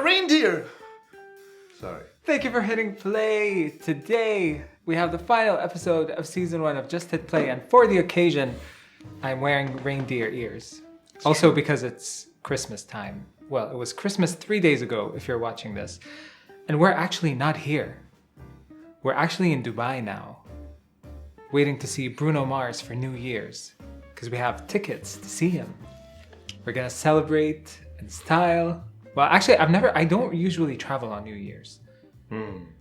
reindeer! Sorry. Thank you for hitting play. Today, we have the final episode of season 1 of Just Hit Play, and for the occasion, I'm wearing reindeer ears. Also because it's Christmas time. Well, it was Christmas 3 days ago if you're watching this. And we're actually not here. We're actually in Dubai now, waiting to see Bruno Mars for New Year's, because we have tickets to see him. We're gonna celebrate in style. Well, actually, I don't usually travel on New Year's.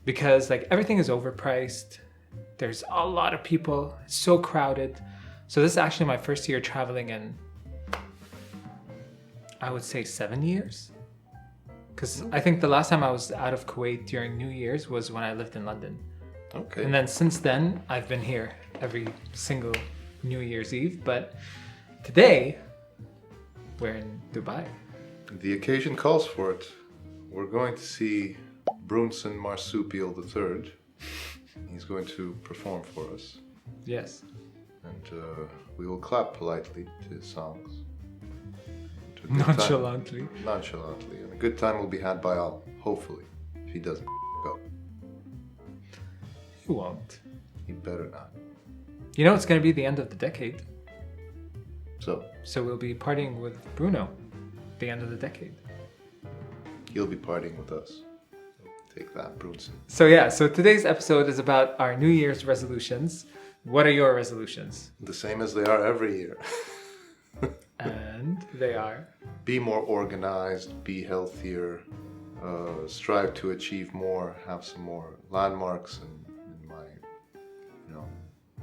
Because like everything is overpriced. There's a lot of people. It's so crowded. So this is actually my first year traveling in, I would say 7 years. Because I think the last time I was out of Kuwait during New Year's was when I lived in London. Okay. And then since then, I've been here every single New Year's Eve. But today, we're in Dubai. The occasion calls for it. We're going to see Brunson Marsupial III. He's going to perform for us. Yes. And we will clap politely to his songs. To a good Nonchalantly. time. Nonchalantly. And a good time will be had by all, hopefully. If he doesn't go. He won't. He better not. You know, it's going to be the end of the decade. So we'll be partying with Bruno the end of the decade. he'll be partying with us. Take that, Brunson. So today's episode is about our New Year's resolutions. What are your resolutions? The same as they are every year. And they are? Be more organized, be healthier, strive to achieve more, have some more landmarks in my,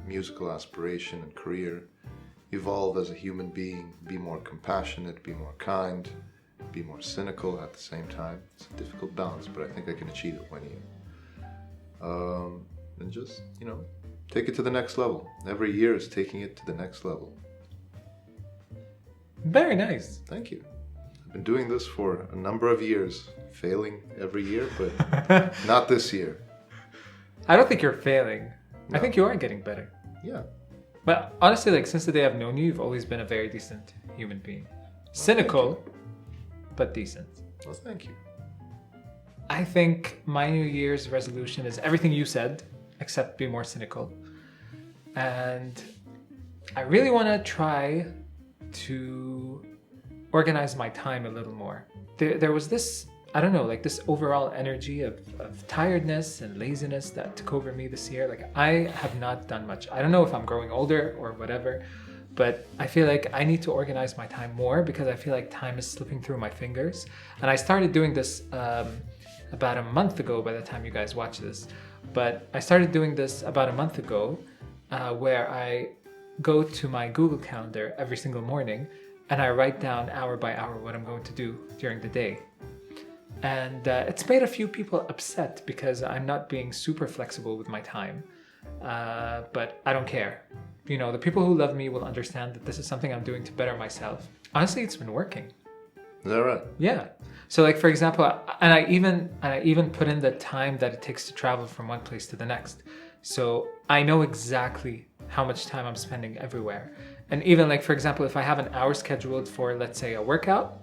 musical aspiration and career, evolve as a human being, be more compassionate, be more kind, be more cynical at the same time. It's a difficult balance, but I think I can achieve it one year. And just, take it to the next level. Every year is taking it to the next level. Very nice. Thank you. I've been doing this for a number of years, failing every year, but not this year. I don't think you're failing. No. I think you are getting better. Yeah. But honestly, like since the day I've known you, you've always been a very decent human being. Cynical, but decent. Well, thank you. I think my New Year's resolution is everything you said, except be more cynical. And I really want to try to organize my time a little more. There was this, I don't know, like this overall energy of tiredness and laziness that took over me this year. Like I have not done much. I don't know if I'm growing older or whatever, but I feel like I need to organize my time more because I feel like time is slipping through my fingers. And I started doing this about a month ago by the time you guys watch this. But I started doing this about a month ago where I go to my Google Calendar every single morning and I write down hour by hour what I'm going to do during the day. And it's made a few people upset because I'm not being super flexible with my time. But I don't care. The people who love me will understand that this is something I'm doing to better myself. Honestly, it's been working. Is that right? Yeah. So like, for example, and I even put in the time that it takes to travel from one place to the next. So I know exactly how much time I'm spending everywhere. And even like, for example, if I have an hour scheduled for, let's say, a workout,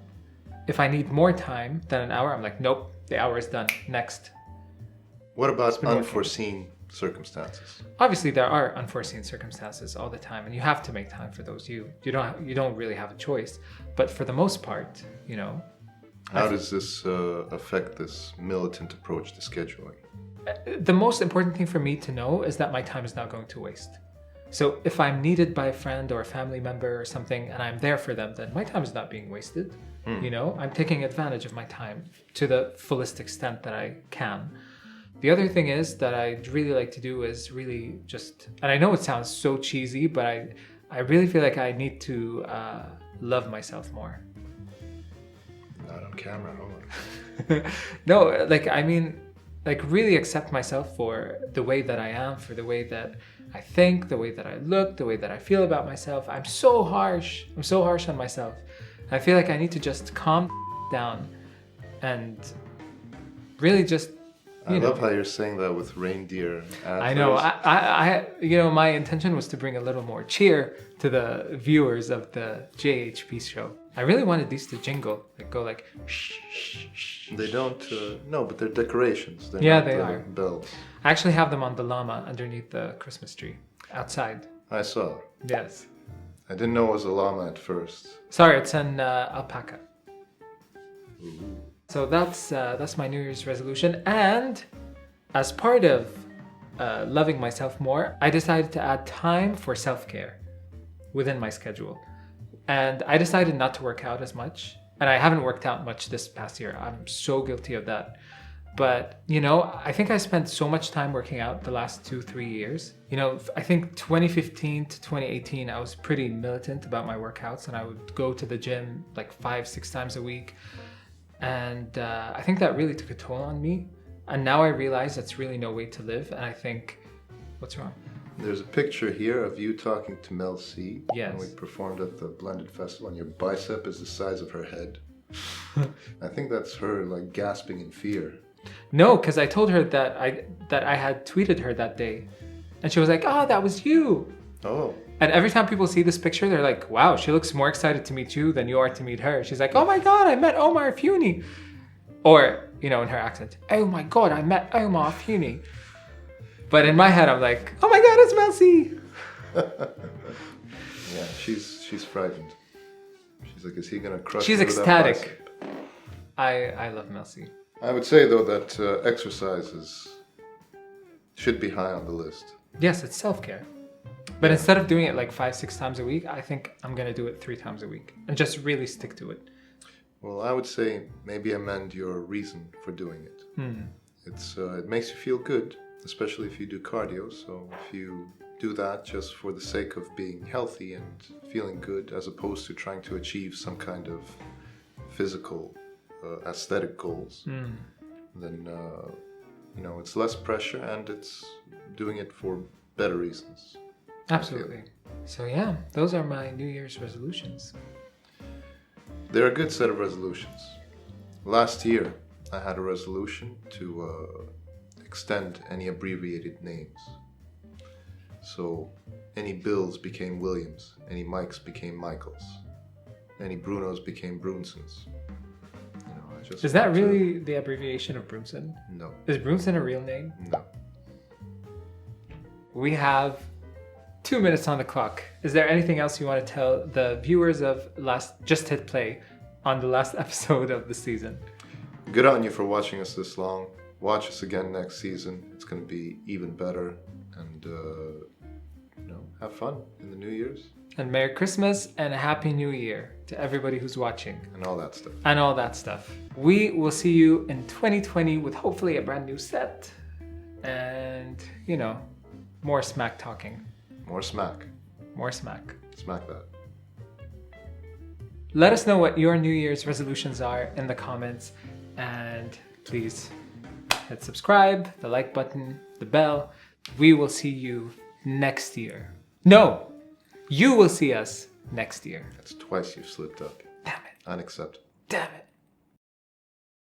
if I need more time than an hour, I'm like, nope, the hour is done. Next. What about unforeseen circumstances? Obviously, there are unforeseen circumstances all the time, and you have to make time for those. You don't really have a choice. But for the most part, How does this affect this militant approach to scheduling? The most important thing for me to know is that my time is not going to waste. So if I'm needed by a friend or a family member or something and I'm there for them, then my time is not being wasted. I'm taking advantage of my time to the fullest extent that I can. The other thing is that I'd really like to do is really just, and I know it sounds so cheesy, but I really feel like I need to love myself more. Not on camera, hold on. No, like really accept myself for the way that I am, for the way that I think, the way that I look, the way that I feel about myself. I'm so harsh on myself. I feel like I need to just calm down and really just, I love how you're saying that with reindeer antlers. I know. I my intention was to bring a little more cheer to the viewers of the JHP show. I really wanted these to jingle, like go like shh, shh, shh. They don't. No, but they're decorations. They're Yeah, not, they are. bells. I actually have them on the llama underneath the Christmas tree outside. I saw. Yes. I didn't know it was a llama at first. Sorry, it's an alpaca. So that's my New Year's resolution, and as part of loving myself more, I decided to add time for self-care within my schedule. And I decided not to work out as much. And I haven't worked out much this past year. I'm so guilty of that. But, you know, I think I spent so much time working out the last 2-3 years. You know, I think 2015 to 2018, I was pretty militant about my workouts, and I would go to the gym like 5-6 times a week. And I think that really took a toll on me. And now I realize that's really no way to live. And I think, what's wrong? There's a picture here of you talking to Mel C. Yes. When we performed at the Blended Festival, and your bicep is the size of her head. I think that's her like gasping in fear. No, because I told her that I had tweeted her that day, and she was like, "Oh, that was you." Oh. And every time people see this picture, they're like, "Wow, she looks more excited to meet you than you are to meet her." She's like, "Oh my God, I met Omar Funi," or you know, in her accent, "Oh my God, I met Omar Funi." But in my head, I'm like, "Oh my God, it's Mel C." Yeah, she's frightened. She's like, is he gonna crush? She's me with that ecstatic. bicep? I love Mel C. I would say though that exercises should be high on the list. Yes, it's self-care. But instead of doing it like 5-6 times a week, I think I'm gonna do it 3 times a week and just really stick to it. Well, I would say maybe amend your reason for doing it. It makes you feel good, especially if you do cardio. So if you do that just for the sake of being healthy and feeling good, as opposed to trying to achieve some kind of physical, aesthetic goals, then you know, it's less pressure and it's doing it for better reasons. Absolutely. So yeah, those are my New Year's resolutions. They're a good set of resolutions. Last year, I had a resolution to extend any abbreviated names. So any Bills became Williams, any Mikes became Michaels, any Brunos became Brunsons. You know, I just Is that want to- really the abbreviation of Brunson? No. Is Brunson a real name? No. We have 2 minutes on the clock. Is there anything else you want to tell the viewers of Just Hit Play on the last episode of the season? Good on you for watching us this long. Watch us again next season. It's going to be even better. And, you know, have fun in the New Year's. And Merry Christmas and a Happy New Year to everybody who's watching. And all that stuff. And all that stuff. We will see you in 2020 with hopefully a brand new set. And, you know, more smack talking. More smack. More smack. Smack that. Let us know what your New Year's resolutions are in the comments. And please hit subscribe, the like button, the bell. We will see you next year. No, you will see us next year. That's twice you've slipped up. Damn it. Unacceptable. Damn it.